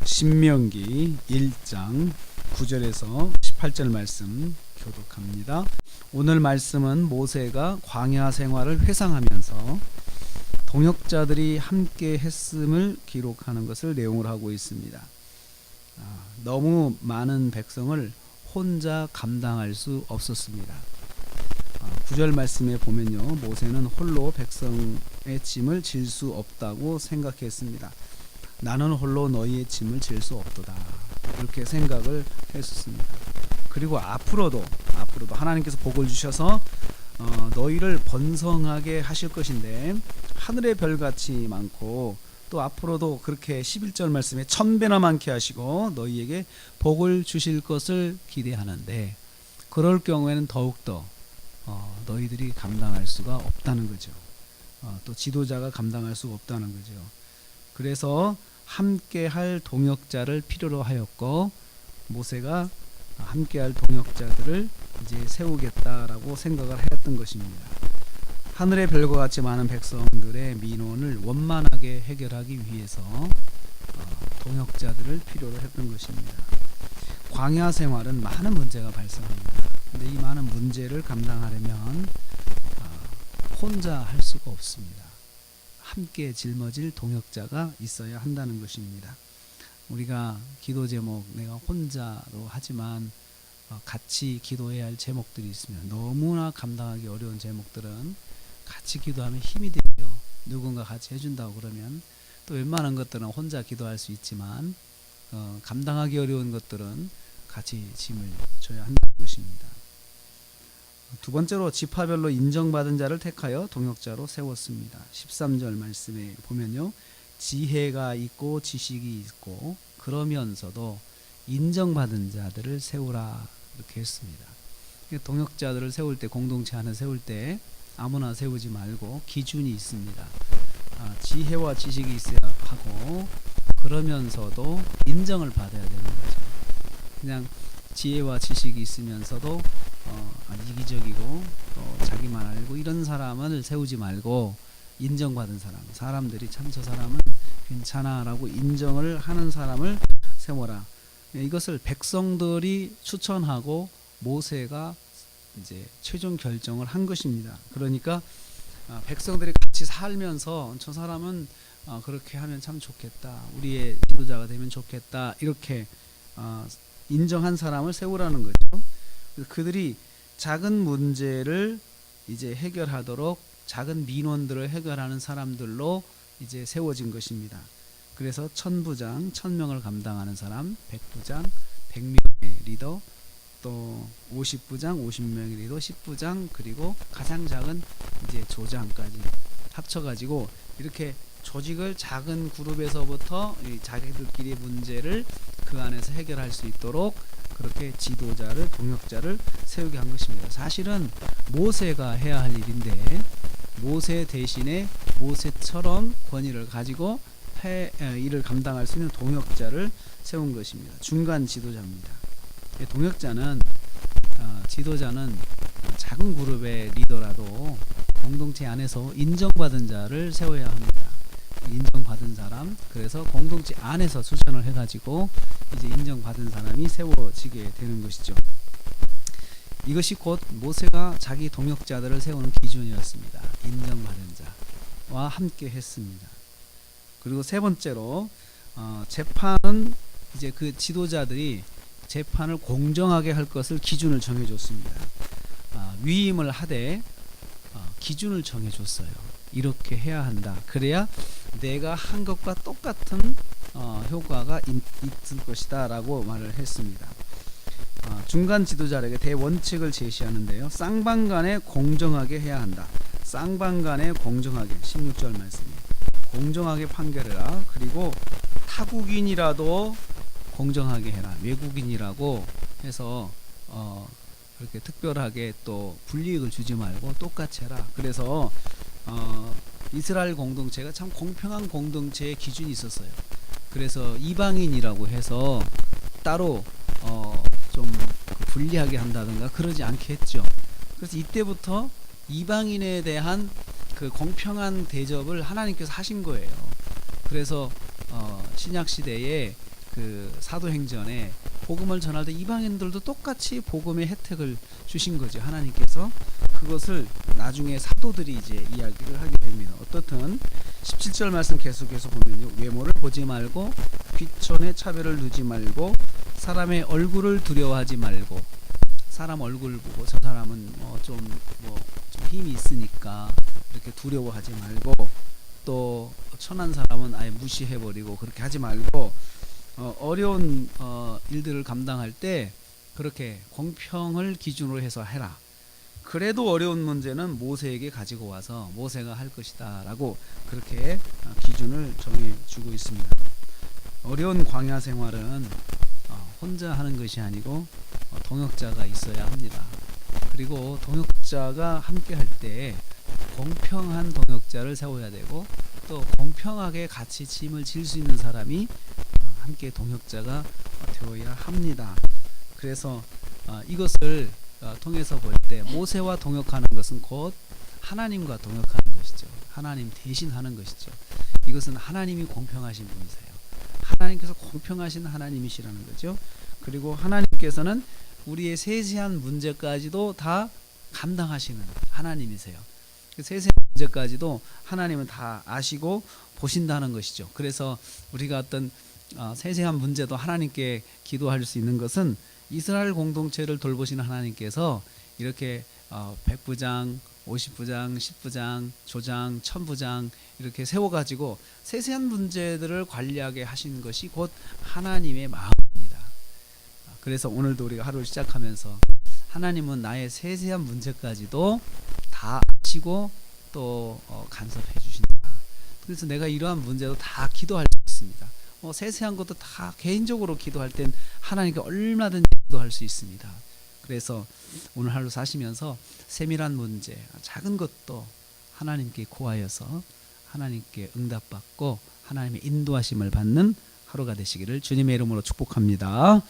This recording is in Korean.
신명기 1장 9절에서 18절 말씀 교독합니다. 오늘 말씀은 모세가 광야 생활을 회상하면서 동역자들이 함께 했음을 기록하는 것을 내용으로 하고 있습니다. 너무 많은 백성을 혼자 감당할 수 없었습니다. 9절 말씀에 보면요, 모세는 홀로 백성의 짐을 질 수 없다고 생각했습니다. 나는 홀로 너희의 짐을 질 수 없도다, 이렇게 생각을 했었습니다. 그리고 앞으로도 하나님께서 복을 주셔서 너희를 번성하게 하실 것인데 하늘의 별같이 많고, 또 앞으로도 그렇게 11절 말씀에 1000배나 많게 하시고 너희에게 복을 주실 것을 기대하는데, 그럴 경우에는 더욱더 너희들이 감당할 수가 없다는 거죠. 또 지도자가 감당할 수가 없다는 거죠. 그래서 함께할 동역자를 필요로 하였고, 모세가 함께할 동역자들을 이제 세우겠다라고 생각을 했던 것입니다. 하늘의 별과 같이 많은 백성들의 민원을 원만하게 해결하기 위해서 동역자들을 필요로 했던 것입니다. 광야 생활은 많은 문제가 발생합니다. 근데 이 많은 문제를 감당하려면 혼자 할 수가 없습니다. 함께 짊어질 동역자가 있어야 한다는 것입니다. 우리가 기도 제목, 내가 혼자로 하지만 같이 기도해야 할 제목들이 있으면, 너무나 감당하기 어려운 제목들은 같이 기도하면 힘이 되죠. 누군가 같이 해준다고 그러면. 또 웬만한 것들은 혼자 기도할 수 있지만 감당하기 어려운 것들은 같이 짐을 져야 한다는 것입니다. 두 번째로 지파별로 인정받은 자를 택하여 동역자로 세웠습니다. 13절 말씀에 보면요, 지혜가 있고 지식이 있고 그러면서도 인정받은 자들을 세우라, 이렇게 했습니다. 동역자들을 세울 때, 공동체 안에 세울 때 아무나 세우지 말고 기준이 있습니다. 지혜와 지식이 있어야 하고, 그러면서도 인정을 받아야 되는 거죠. 그냥 지혜와 지식이 있으면서도 이기적이고 또 자기만 알고 이런 사람을 세우지 말고, 인정받은 사람들이 참 저 사람은 괜찮아 라고 인정을 하는 사람을 세워라. 이것을 백성들이 추천하고 모세가 이제 최종 결정을 한 것입니다. 그러니까 백성들이 같이 살면서 저 사람은 그렇게 하면 참 좋겠다, 우리의 지도자가 되면 좋겠다, 이렇게 인정한 사람을 세우라는 거죠. 그들이 작은 문제를 이제 해결하도록, 작은 민원들을 해결하는 사람들로 이제 세워진 것입니다. 그래서 1000부장, 1000명을 감당하는 사람, 100부장, 100명의 리더, 또 50부장, 50명의 리더, 10부장, 그리고 가장 작은 이제 조장까지 합쳐가지고 이렇게 조직을 작은 그룹에서부터 자기들끼리의 문제를 그 안에서 해결할 수 있도록 그렇게 지도자를, 동역자를 세우게 한 것입니다. 사실은 모세가 해야 할 일인데, 모세 대신에 모세처럼 권위를 가지고 일을 감당할 수 있는 동역자를 세운 것입니다. 중간 지도자입니다. 동역자는, 지도자는 작은 그룹의 리더라도 공동체 안에서 인정받은 자를 세워야 합니다. 인정받은 사람, 그래서 공동체 안에서 추천을 해가지고 이제 인정받은 사람이 세워지게 되는 것이죠. 이것이 곧 모세가 자기 동역자들을 세우는 기준이었습니다. 인정받은 자와 함께 했습니다. 그리고 세 번째로 재판은 이제 그 지도자들이 재판을 공정하게 할 것을 기준을 정해줬습니다. 위임을 하되 기준을 정해줬어요. 이렇게 해야 한다. 그래야 내가 한 것과 똑같은 효과가 있을 것이다 라고 말을 했습니다. 중간 지도자에게 대원칙을 제시하는데요, 쌍방간에 공정하게 해야 한다. 쌍방간에 공정하게, 16절 말씀이 공정하게 판결해라. 그리고 타국인이라도 공정하게 해라. 외국인이라고 해서 그렇게 특별하게 또 불이익을 주지 말고 똑같이 해라. 그래서 이스라엘 공동체가 참 공평한 공동체의 기준이 있었어요. 그래서 이방인이라고 해서 따로 좀 불리하게 한다든가 그러지 않게 했죠. 그래서 이때부터 이방인에 대한 그 공평한 대접을 하나님께서 하신 거예요. 그래서 신약 시대에 그 사도행전에 복음을 전할 때 이방인들도 똑같이 복음의 혜택을 주신 거죠. 하나님께서 그것을 나중에 사도들이 이제 이야기를 하게 됩니다. 어떻든 17절 말씀 계속해서 보면요. 외모를 보지 말고 귀천의 차별을 두지 말고 사람의 얼굴을 두려워하지 말고, 사람 얼굴을 보고 저 사람은 좀 힘이 있으니까 이렇게 두려워하지 말고, 또 천한 사람은 아예 무시해버리고 그렇게 하지 말고, 어려운 일들을 감당할 때 그렇게 공평을 기준으로 해서 해라. 그래도 어려운 문제는 모세에게 가지고 와서 모세가 할 것이다 라고 그렇게 기준을 정해주고 있습니다. 어려운 광야 생활은 혼자 하는 것이 아니고 동역자가 있어야 합니다. 그리고 동역자가 함께 할 때 공평한 동역자를 세워야 되고, 또 공평하게 같이 짐을 질 수 있는 사람이 함께 동역자가 되어야 합니다. 그래서 이것을 통해서 볼 때 모세와 동역하는 것은 곧 하나님과 동역하는 것이죠. 하나님 대신 하는 것이죠. 이것은 하나님이 공평하신 분이세요. 하나님께서 공평하신 하나님이시라는 거죠. 그리고 하나님께서는 우리의 세세한 문제까지도 다 감당하시는 하나님이세요. 세세한 문제까지도 하나님은 다 아시고 보신다는 것이죠. 그래서 우리가 어떤 세세한 문제도 하나님께 기도할 수 있는 것은 이스라엘 공동체를 돌보시는 하나님께서 이렇게 100부장, 50부장, 10부장, 조장, 1000부장 이렇게 세워가지고 세세한 문제들을 관리하게 하신 것이 곧 하나님의 마음입니다. 그래서 오늘도 우리가 하루를 시작하면서 하나님은 나의 세세한 문제까지도 다 아시고 또 간섭해 주신다. 그래서 내가 이러한 문제도 다 기도할 수 있습니다. 세세한 것도 다 개인적으로 기도할 땐 하나님께 얼마든지 기도할 수 있습니다. 그래서 오늘 하루 사시면서 세밀한 문제, 작은 것도 하나님께 고하여서 하나님께 응답받고 하나님의 인도하심을 받는 하루가 되시기를 주님의 이름으로 축복합니다.